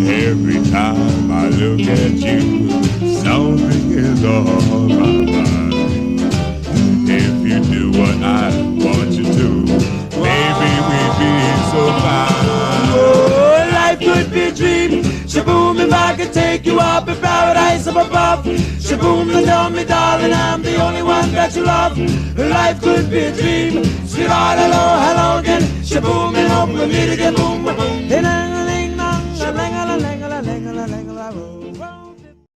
Every time I look at you, something is on my mind. If you do what I want you to, maybe we'd be so fine. Oh, life could be a dream. Shaboom, if I could take you up in paradise up above. Shaboom, and tell me, darling, I'm the only one that you love. Life could be a dream. Sweetheart, hello, hello again. Shaboom, and hope we'll meet again. Boom.